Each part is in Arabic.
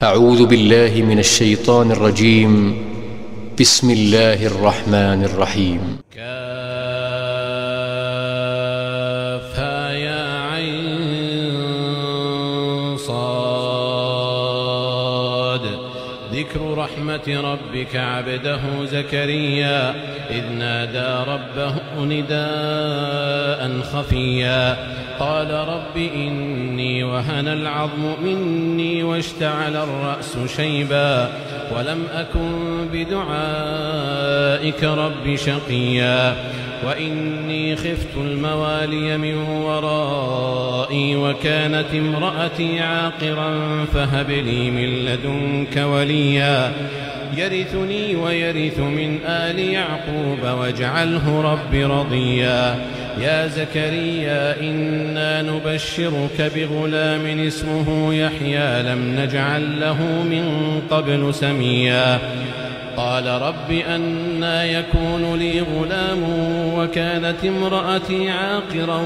أعوذ بالله من الشيطان الرجيم. بسم الله الرحمن الرحيم. كافها يا عين صاد. ذكر رحمة ربك عبده زكريا إذ نادى ربه نداء خفيا قال رب إني وهن العظم مني واشتعل الرأس شيبا ولم أكن بدعائك رب شقيا وإني خفت الموالي من ورائي وكانت امرأتي عاقرا فهب لي من لدنك وليا يرثني ويرث من آل يعقوب واجعله رب رضيا يا زكريا إنا نبشرك بغلام اسمه يحيى لم نجعل له من قبل سميا قال رب أنى يكون لي غلام وكانت امرأتي عاقرا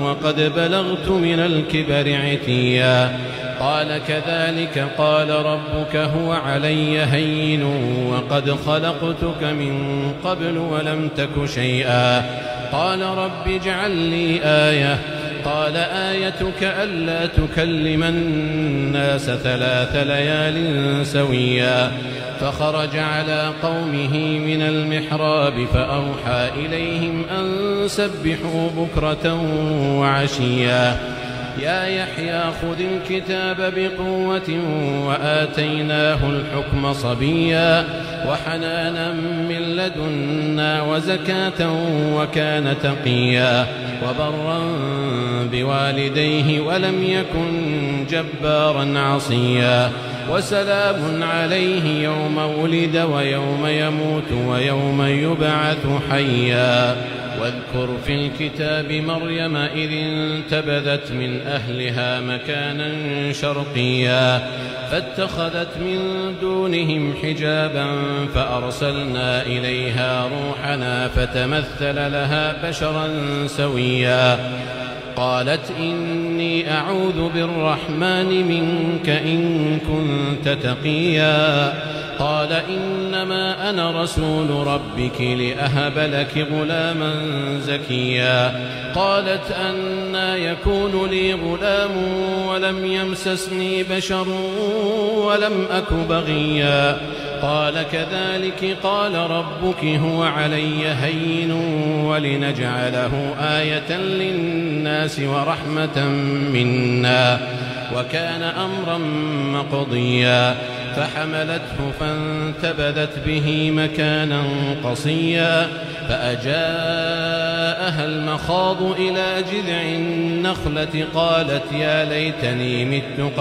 وقد بلغت من الكبر عتيا قال كذلك قال ربك هو علي هين وقد خلقتك من قبل ولم تك شيئا قال رب اجعل لي آية قال آيتك ألا تكلم الناس 3 ليال سويا فخرج على قومه من المحراب فأوحى إليهم أن سبحوا بكرة وعشيا يا يحيى خذ الكتاب بقوة وآتيناه الحكم صبيا وحنانا من لدنا وزكاة وكان تقيا وبرا بوالديه ولم يكن جبارا عصيا وسلام عليه يوم ولد ويوم يموت ويوم يبعث حيا واذكر في الكتاب مريم إذ انتبذت من أهلها مكانا شرقيا فاتخذت من دونهم حجابا فأرسلنا إليها روحنا فتمثل لها بشرا سويا قالت إني أعوذ بالرحمن منك إن كنت تقيا قال إنما أنا رسول ربك لأهب لك غلاما زكيا قالت أنى يكون لي غلام ولم يمسسني بشر ولم أك بغيا قال كذلك قال ربك هو علي هين ولنجعله آية للناس ورحمة منا وكان أمرا مقضيا فحملته فانتبذت به مكانا قصيا فأجاءها المخاض إلى جذع النخلة قالت يا ليتني مت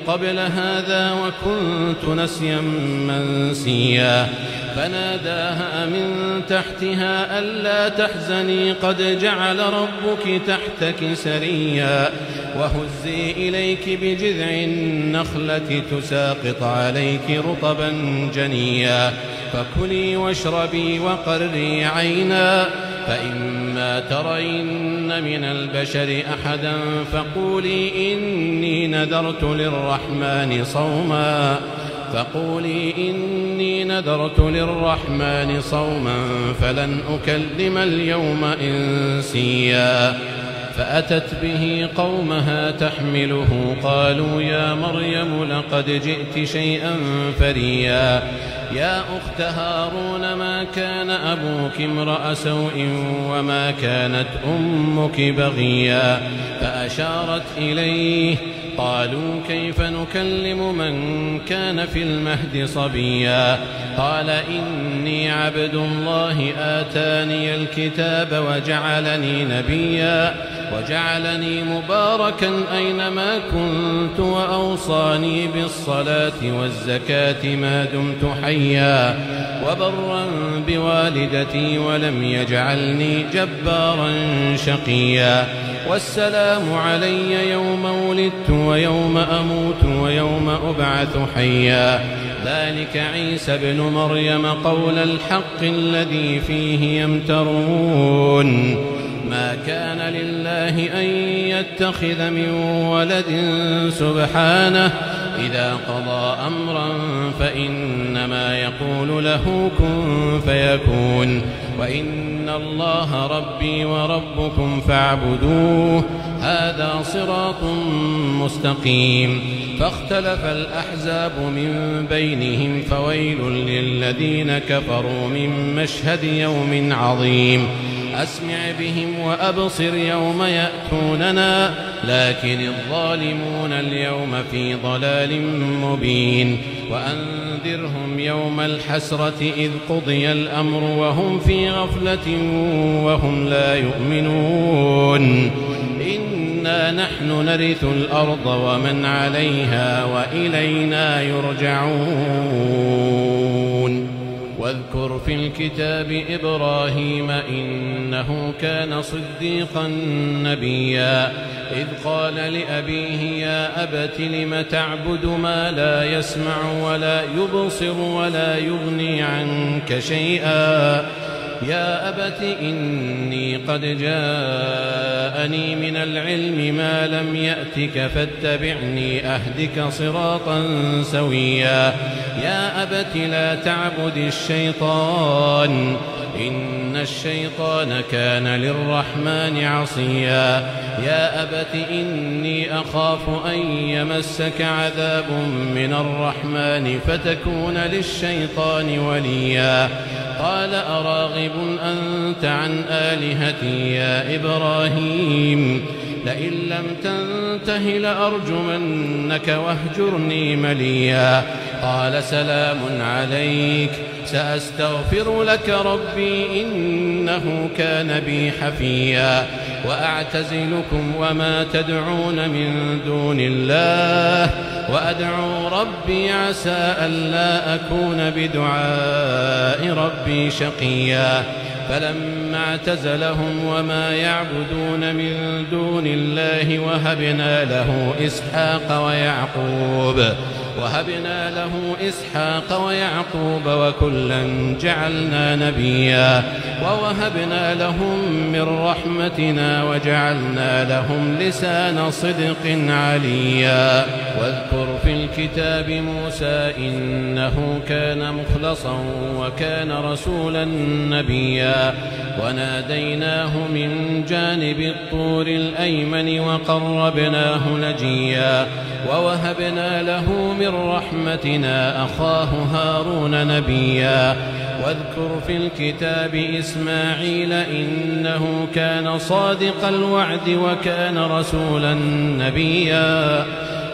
قبل هذا وكنت نسيا منسيا فناداها من تحتها ألا تحزني قد جعل ربك تحتك سريا وهزي إليك بجذع النخلة تساقط عليك رطبا جنيا فكلي واشربي وقري عينا فإما ترين من البشر أحدا فقولي إني نذرت للرحمن صوما فلن أكلم اليوم إنسيا فأتت به قومها تحمله قالوا يا مريم لقد جئت شيئا فريا يا أخت هارون ما كان أبوك امرأ سوء وما كانت أمك بغيا فأشارت إليه قالوا كيف نكلم من كان في المهد صبيا قال إني عبد الله آتاني الكتاب وجعلني نبيا وجعلني مباركا أينما كنت وأوصاني بالصلاة والزكاة ما دمت حيا وبرا بوالدتي ولم يجعلني جبارا شقيا والسلام علي يوم ولدت ويوم أموت ويوم أبعث حيا ذلك عيسى ابن مريم قول الحق الذي فيه يمترون ما كان لله أن يتخذ من ولد سبحانه إذا قضى أمرا فإنما يقول له كن فيكون وإن الله ربي وربكم فاعبدوه هذا صراط مستقيم فاختلف الأحزاب من بينهم فويل للذين كفروا من مشهد يوم عظيم أسمع بهم وأبصر يوم يأتوننا لكن الظالمون اليوم في ضلال مبين وأنذرهم يوم الحسرة إذ قضي الأمر وهم في غفلة وهم لا يؤمنون إنا نحن نرث الأرض ومن عليها وإلينا يرجعون واذكر في الكتاب إبراهيم إنه كان صديقا نبيا إذ قال لأبيه يا أبت لم تعبد ما لا يسمع ولا يبصر ولا يغني عنك شيئا يا أبت إني قد جاءني من العلم ما لم يأتك فاتبعني أهدك صراطا سويا يا أبت لا تعبد الشيطان إن الشيطان كان للرحمن عصيا يا أبت إني أخاف أن يمسك عذاب من الرحمن فتكون للشيطان وليا قال أراغب أنت عن آلهتي يا إبراهيم لئن لم تنته لأرجمنك واهجرني مليا قال سلام عليك سأستغفر لك ربي إنه كان بي حفيا وأعتزلكم وما تدعون من دون الله وأدعو ربي عسى ألا أكون بدعاء ربي شقيا فلما اعتزلهم وما يعبدون من دون الله وهبنا له إسحاق ويعقوب وكلا جعلنا نبيا ووهبنا لهم من رحمتنا وجعلنا لهم لسان صدق عليا واذكر في الكتاب موسى إنه كان مخلصا وكان رسولا نبيا وناديناه من جانب الطور الأيمن وقربناه نجيا ووهبنا له من رحمتنا أخاه هارون نبيا واذكر في الكتاب إسماعيل إنه كان صادق الوعد وكان رسولا نبيا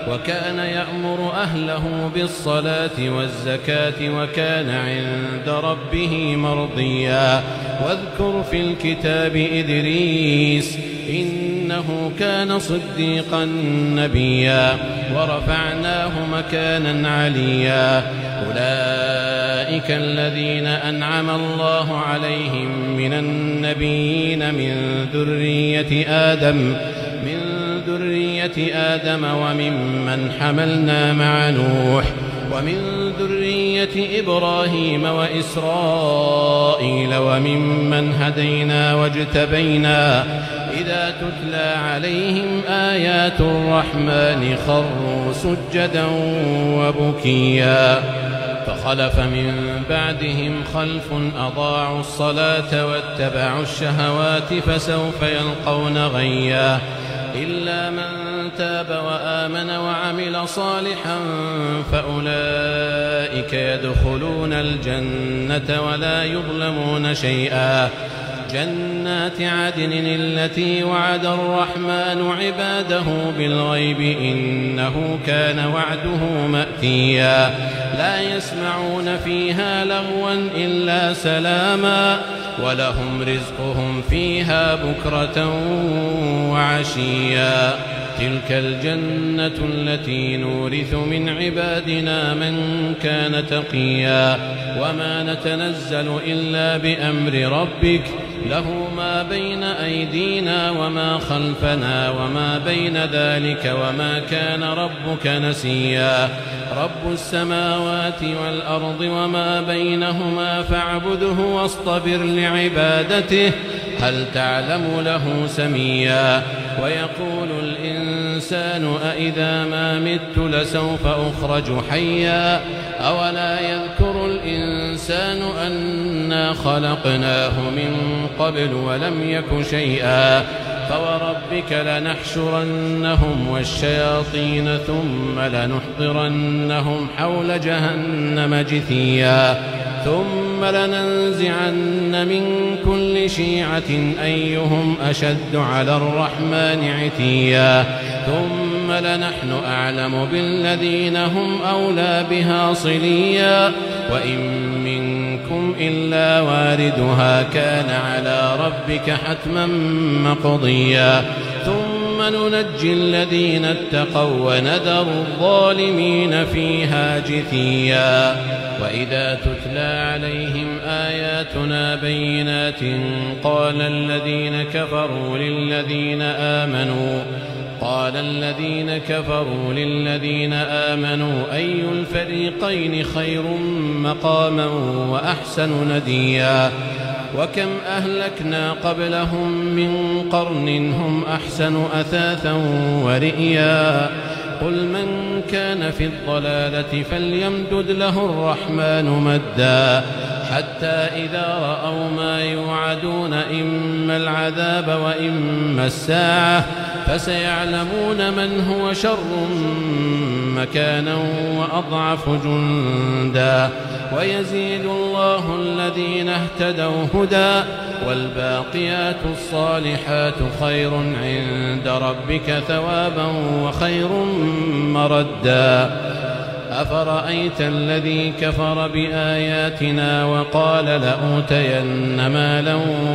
وكان يأمر أهله بالصلاة والزكاة وكان عند ربه مرضيا واذكر في الكتاب إدريس إنه كان صديقا نبيا ورفعناه مكانا عليا أولئك الذين أنعم الله عليهم من النبيين من ذرية آدم وممن حملنا مع نوح ومن ذرية إبراهيم وإسرائيل وممن هدينا واجتبينا إذا تتلى عليهم آيات الرحمن خروا سجدا وبكيا فخلف من بعدهم خلف أضاعوا الصلاة واتبعوا الشهوات فسوف يلقون غيا إلا من تاب وآمن وعمل صالحا فأولئك يدخلون الجنة ولا يظلمون شيئا جنات عدن التي وعد الرحمن عباده بالغيب إنه كان وعده مأتيا لا يسمعون فيها لغوا إلا سلاما ولهم رزقهم فيها بكرة وعشيا تلك الجنة التي نورث من عبادنا من كان تقيا وما نتنزل إلا بأمر ربك له ما بين أيدينا وما خلفنا وما بين ذلك وما كان ربك نسيا رب السماوات والأرض وما بينهما فاعبده واصطبر لعبادته هل تعلم له سميا ويقول الإنسان أإذا ما مت لسوف أخرج حيا أولا يذكر الإنسان أنا خلقناه من قبل ولم يك شيئا فوربك لنحشرنهم والشياطين ثم لنحضرنهم حول جهنم جثيا ثم لننزعن من كل شيعة أيهم أشد على الرحمن عتيا ثم لنحن أعلم بالذين هم أولى بها صليا وإن منكم إلا واردها كان على ربك حتما مقضيا ثم ننجي الذين اتقوا وندر الظالمين فيها جثيا وإذا تتلى عليهم آياتنا بينات قال الذين كفروا للذين آمنوا أي الفريقين خير مقاما وأحسن نديا وكم أهلكنا قبلهم من قرن هم أحسن أثاثا ورئيا قل من كان في الضلالة فليمدد له الرحمن مدا حتى إذا رأوا ما يوعدون إما العذاب وإما الساعة فسيعلمون من هو شر مكانا وأضعف جندا ويزيد الله الذين اهتدوا هدى والباقيات الصالحات خير عند ربك ثوابا وخير مردا أفرأيت الذي كفر بآياتنا وقال لأوتين مالا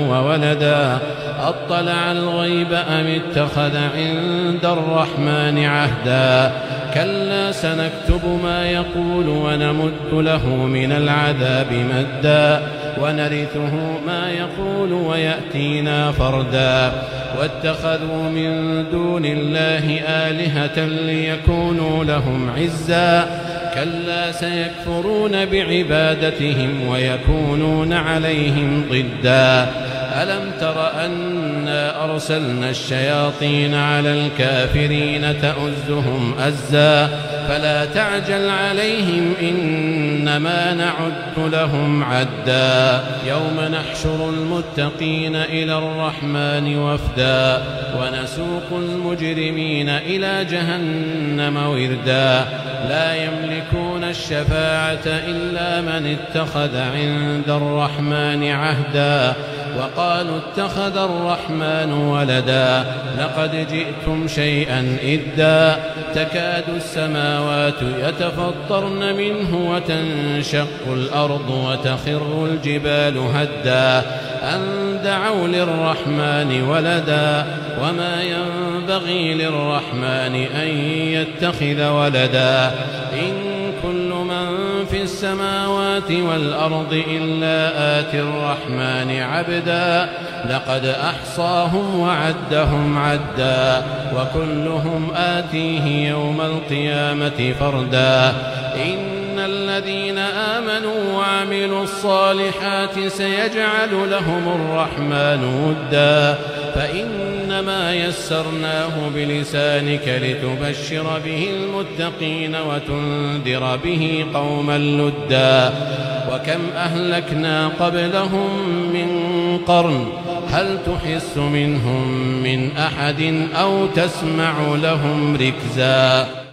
وولدا أطلع الغيب أم اتخذ عند الرحمن عهدا كلا سنكتب ما يقول ونمد له من العذاب مدا ونرثه ما يقول ويأتينا فردا واتخذوا من دون الله آلهة ليكونوا لهم عزا كلا سيكفرون بعبادتهم ويكونون عليهم ضدا ألم تر أنا أرسلنا الشياطين على الكافرين تؤزهم أزا فلا تعجل عليهم إنما نعد لهم عدا يوم نحشر المتقين إلى الرحمن وفدا ونسوق المجرمين إلى جهنم وردا لا يملكون الشفاعة إلا من اتخذ عند الرحمن عهدا وقالوا اتخذ الرحمن ولدا لقد جئتم شيئا إدا تكاد السماوات يتفطرن منه وتنشق الأرض وتخر الجبال هدا أن دعوا للرحمن ولدا وما ينبغي للرحمن أن يتخذ ولدا إن كل من في السماوات والأرض إلا آتي الرحمن عبدا لقد أحصاهم وعدهم عدا وكلهم آتيه يوم القيامة فردا إن الذين آمنوا وعملوا الصالحات سيجعل لهم الرحمن ودا فإنما يسرناه بلسانك لتبشر به المتقين وتنذر به قوما لدا وكم أهلكنا قبلهم من قرن هل تحس منهم من أحد أو تسمع لهم ركزا